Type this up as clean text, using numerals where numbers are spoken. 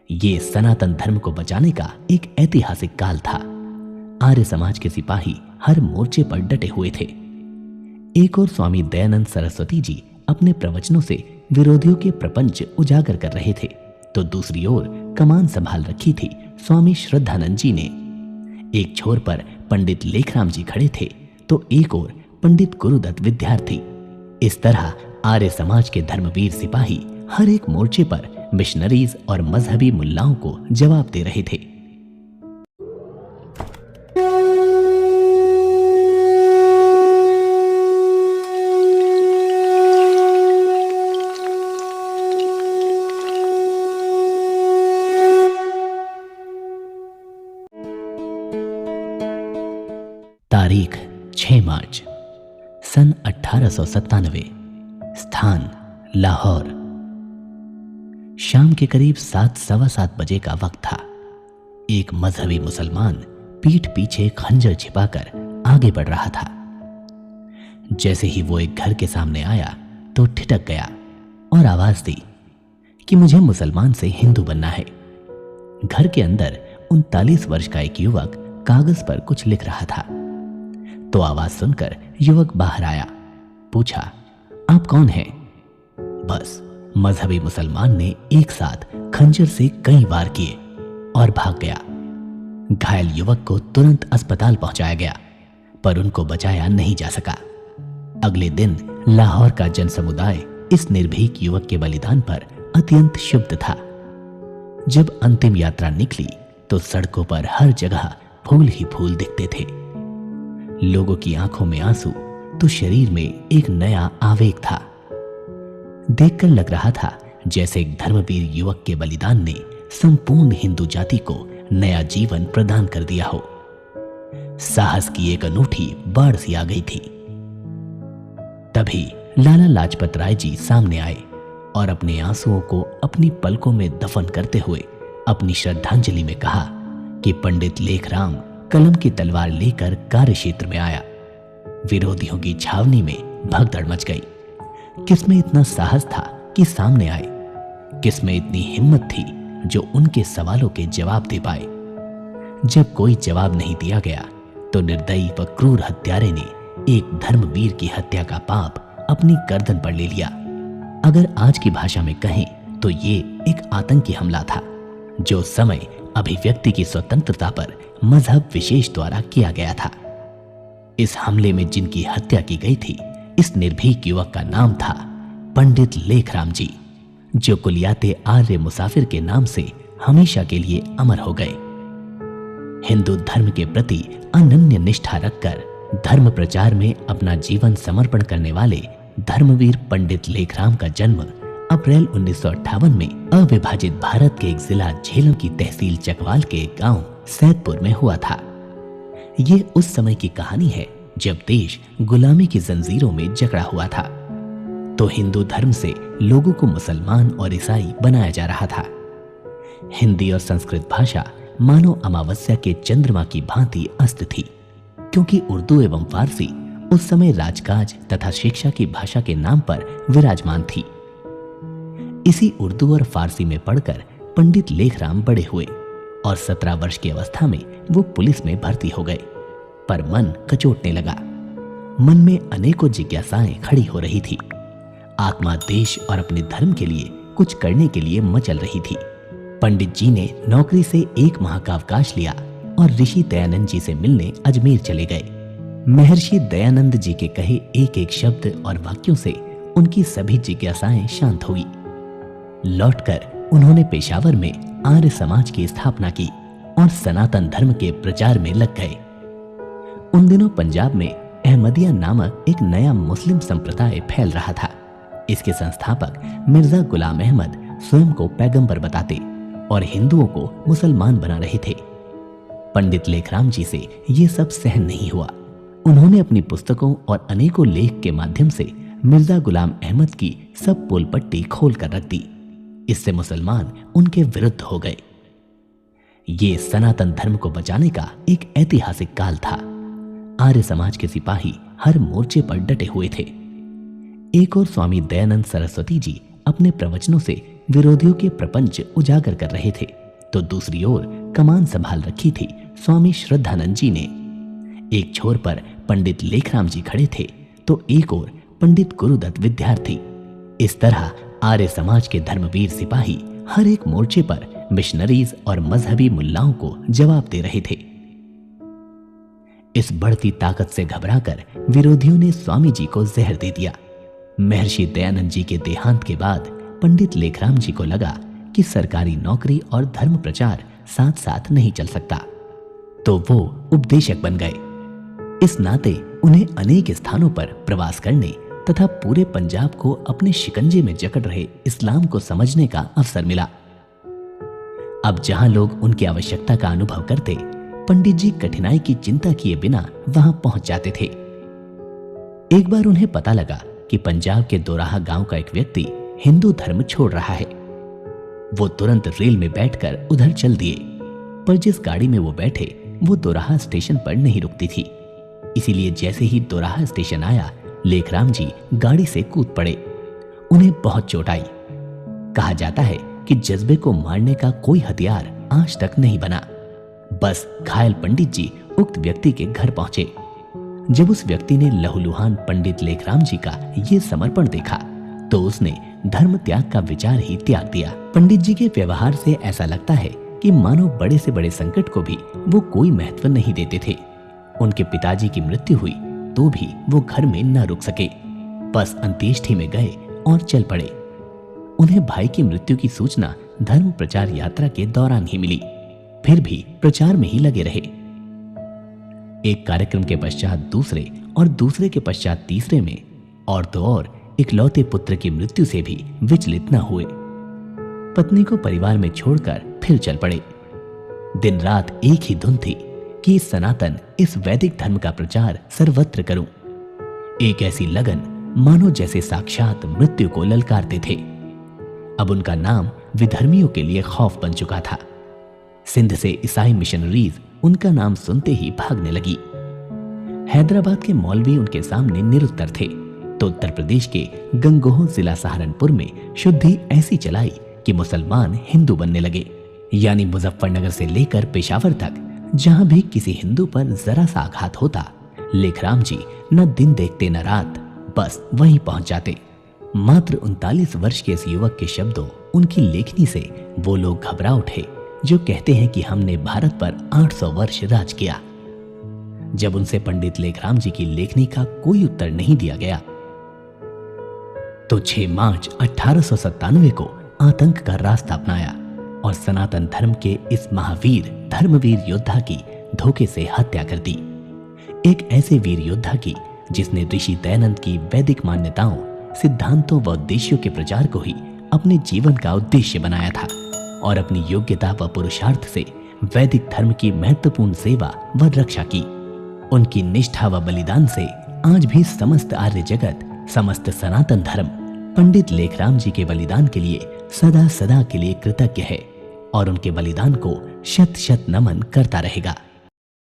ये सनातन धर्म को बचाने का एक ऐतिहासिक काल था। आर्य समाज के सिपाही हर मोर्चे पर डटे हुए थे। एक और स्वामी दयानंद सरस्वती जी अपने प्रवचनों से विरोधियों के प्रपंच उजागर कर रहे थे, तो दूसरी ओर कमान संभाल रखी थी स्वामी श्रद्धानंद जी ने। एक छोर पर पंडित लेखराम जी खड़े थे, तो एक ओर पंडित गुरुदत्त विद्यार्थी। इस तरह आर्य समाज के धर्मवीर सिपाही हर एक मोर्चे पर मिशनरीज और मजहबी मुल्लाओं को जवाब दे रहे थे। तारीख 6 मार्च सन 1897। स्थान लाहौर। शाम के करीब 7:15 बजे का वक्त था। एक मजहबी मुसलमान पीठ पीछे खंजर छिपाकर आगे बढ़ रहा था। जैसे ही वो एक घर के सामने आया तो ठिठक गया और आवाज दी कि मुझे मुसलमान से हिंदू बनना है। घर के अंदर 39 वर्ष का एक युवक कागज पर कुछ लिख रहा था, तो आवाज सुनकर युवक बाहर आया। पूछा, आप कौन हैं? बस मजहबी मुसलमान ने एक साथ खंजर से कई वार किए और भाग गया। घायल युवक को तुरंत अस्पताल पहुंचाया गया, पर उनको बचाया नहीं जा सका। अगले दिन लाहौर का जनसमुदाय इस निर्भीक युवक के बलिदान पर अत्यंत क्षुब्ध था। जब अंतिम यात्रा निकली तो सड़कों पर हर जगह फूल ही फूल दिखते थे। लोगों की आंखों में आंसू तो शरीर में एक नया आवेग था। देखकर लग रहा था जैसे एक धर्मवीर युवक के बलिदान ने संपूर्ण हिंदू जाति को नया जीवन प्रदान कर दिया हो। साहस की एक अनूठी बाढ़ सी आ गई थी। तभी लाला लाजपत राय जी सामने आए और अपने आंसुओं को अपनी पलकों में दफन करते हुए अपनी श्रद्धांजलि में कहा कि पंडित लेखराम कलम की तलवार लेकर कार्यक्षेत्र में आया। विरोधियों की छावनी में भगदड़ मच गई। किसमें इतना साहस था कि सामने आए? किसमें इतनी हिम्मत थी जो उनके सवालों के जवाब दे पाए? जब कोई जवाब नहीं दिया गया तो निर्दयी व क्रूर हत्यारे ने एक धर्मवीर की हत्या का पाप अपनी गर्दन पर ले लिया। अगर आज की भाषा में कहें तो ये एक आतंकी हमला था, जो समय अभिव्यक्ति की स्वतंत्रता पर मजहब विशेष द्वारा किया गया था। इस हमले में जिनकी हत्या की गई थी, इस निर्भीक युवक का नाम था पंडित लेखराम जी, जो कुलियाते आर्य मुसाफिर के नाम से हमेशा के लिए अमर हो गए। हिंदू धर्म के प्रति अनन्य निष्ठा रखकर धर्म प्रचार में अपना जीवन समर्पण करने वाले धर्मवीर पंडित लेखराम का जन्म अप्रैल 1958 में अविभाजित भारत के एक जिला झेलम की तहसील चकवाल के एक गांव सैदपुर में हुआ था। ये उस समय की कहानी है जब देश गुलामी की जंजीरों में जकड़ा हुआ था, तो हिंदू धर्म से लोगों को मुसलमान और ईसाई बनाया जा रहा था। हिंदी और संस्कृत भाषा मानो अमावस्या के चंद्रमा की भांति अस्त थी, क्योंकि उर्दू एवं फारसी उस समय राजकाज तथा शिक्षा की भाषा के नाम पर विराजमान थी। इसी उर्दू और फारसी में पढ़कर पंडित लेखराम बड़े हुए और 17 वर्ष की अवस्था में वो पुलिस में भर्ती हो गए। पर मन कचोटने लगा। मन में अनेकों जिज्ञासाएं खड़ी हो रही थी। आत्मा देश और अपने धर्म के लिए कुछ करने के लिए मचल रही थी। पंडित जी ने नौकरी से 1 माह का अवकाश लिया और ऋषि दयानंद जी से मिलने अजमेर चले गए। महर्षि दयानंद जी के कहे एक एक शब्द और वाक्यों से उनकी सभी जिज्ञासाएं शांत हुई। लौटकर उन्होंने पेशावर में आर्य समाज की स्थापना की और सनातन धर्म के प्रचार में लग गए। उन दिनों पंजाब में अहमदिया नामक एक नया मुस्लिम संप्रदाय फैल रहा था। इसके संस्थापक मिर्जा गुलाम अहमद स्वयं को पैगंबर बताते और हिंदुओं को मुसलमान बना रहे थे। पंडित लेखराम जी से ये सब सहन नहीं हुआ। उन्होंने अपनी पुस्तकों और अनेकों लेख के माध्यम से मिर्जा गुलाम अहमद की सब पोल पट्टी खोल कर रख दी। इससे मुसलमान उनके विरुद्ध हो गए। ये सनातन धर्म को बचाने का एक ऐतिहासिक काल था। आर्य समाज के सिपाही हर मोर्चे पर डटे हुए थे। एक और स्वामी दयानंद सरस्वती जी अपने प्रवचनों से विरोधियों के प्रपंच उजागर कर रहे थे, तो दूसरी ओर कमान संभाल रखी थी स्वामी श्रद्धानंद जी ने। एक छोर पर पंडित लेखराम जी खड़े थे, तो एक ओर पंडित गुरुदत्त विद्यार्थी। इस तरह आर्य समाज के धर्मवीर सिपाही हर एक मोर्चे पर मिशनरीज और मजहबी मुल्लाओं को जवाब दे रहे थे। इस बढ़ती ताकत से घबराकर विरोधियों ने स्वामी जी को जहर दे दिया। महर्षि दयानंद जी के देहांत के बाद पंडित लेखराम जी को लगा कि सरकारी नौकरी और धर्म प्रचार साथ साथ नहीं चल सकता, तो वो उपदेशक बन गए। इस नाते उन्हें अनेक स्थानों पर प्रवास करने तथा पूरे पंजाब को अपने शिकंजे में जकड़ रहे इस्लाम को समझने का अवसर मिला। अब जहां लोग उनकी आवश्यकता का अनुभव करते, पंडित जी कठिनाई की चिंता किए बिना वहां पहुंच जाते थे। एक बार उन्हें पता लगा कि पंजाब के दोराहा गांव का एक व्यक्ति हिंदू धर्म छोड़ रहा है। वो तुरंत रेल में बैठकर उधर चल दिए, पर जिस गाड़ी में वो बैठे वो दोराहा स्टेशन पर नहीं रुकती थी। इसीलिए जैसे ही दोराहा स्टेशन आया, लेखराम जी गाड़ी से कूद पड़े। उन्हें बहुत चोट आई। कहा जाता है कि जज्बे को मारने का कोई हथियार आज तक नहीं बना। बस घायल पंडित जी उक्त व्यक्ति के घर पहुंचे। जब उस व्यक्ति ने लहूलुहान पंडित लेखराम जी का ये समर्पण देखा, तो उसने धर्म त्याग का विचार ही त्याग दिया। पंडित जी के व्यवहार से ऐसा लगता है कि मानो बड़े से बड़े संकट को भी वो कोई महत्व नहीं देते थे। उनके पिताजी की मृत्यु हुई तो भी वो घर में न रुक सके, बस अंत्येष्टि में गए और चल पड़े। उन्हें भाई की मृत्यु की सूचना धर्म प्रचार यात्रा के दौरान ही मिली, फिर भी प्रचार में ही लगे रहे। एक कार्यक्रम के पश्चात दूसरे और दूसरे के पश्चात तीसरे में और तो और इकलौते पुत्र की मृत्यु से भी विचलित न हुए। पत्नी को परिवार में छोड़कर फिर चल पड़े। दिन रात एक ही धुन थी कि सनातन इस वैदिक धर्म का प्रचार सर्वत्र करूं। एक ऐसी लगन मानो जैसे साक्षात मृत्यु को ललकारते थे। अब उनका नाम विधर्मियों के लिए खौफ बन चुका था। सिंध से ईसाई मिशनरीज उनका नाम सुनते ही भागने लगी। हैदराबाद के मौलवी उनके सामने निरुत्तर थे, तो उत्तर प्रदेश के गंगोह जिला सहारनपुर में शुद्धि ऐसी चलाई कि मुसलमान हिंदू बनने लगे। यानी मुजफ्फरनगर से लेकर पेशावर तक जहां भी किसी हिंदू पर जरा सा आघात होता, लेखराम जी न दिन देखते न रात, बस वहीं पहुंच जाते। मात्र 39 वर्ष के इस युवक के शब्दों, उनकी लेखनी से वो लोग घबरा उठे जो कहते हैं कि हमने भारत पर 800 वर्ष राज किया। जब उनसे पंडित लेखराम जी की लेखनी का कोई उत्तर नहीं दिया गया, तो 6 मार्च 1897 को आतंक का रास्ता अपनाया और सनातन धर्म के इस महावीर धर्मवीर योद्धा की धोखे से हत्या कर दी। एक ऐसे वीर योद्धा की जिसने ऋषि दयानंद की वैदिक मान्यताओं, सिद्धांतों व उद्देश्यों के प्रचार को ही अपने जीवन का उद्देश्य बनाया था और अपनी योग्यता व पुरुषार्थ से वैदिक धर्म की महत्वपूर्ण सेवा व रक्षा की। उनकी निष्ठा व बलिदान से आज भी समस्त आर्य जगत, समस्त सनातन धर्म पंडित लेखराम जी के बलिदान के लिए सदा सदा के लिए कृतज्ञ है और उनके बलिदान को शत शत नमन करता रहेगा।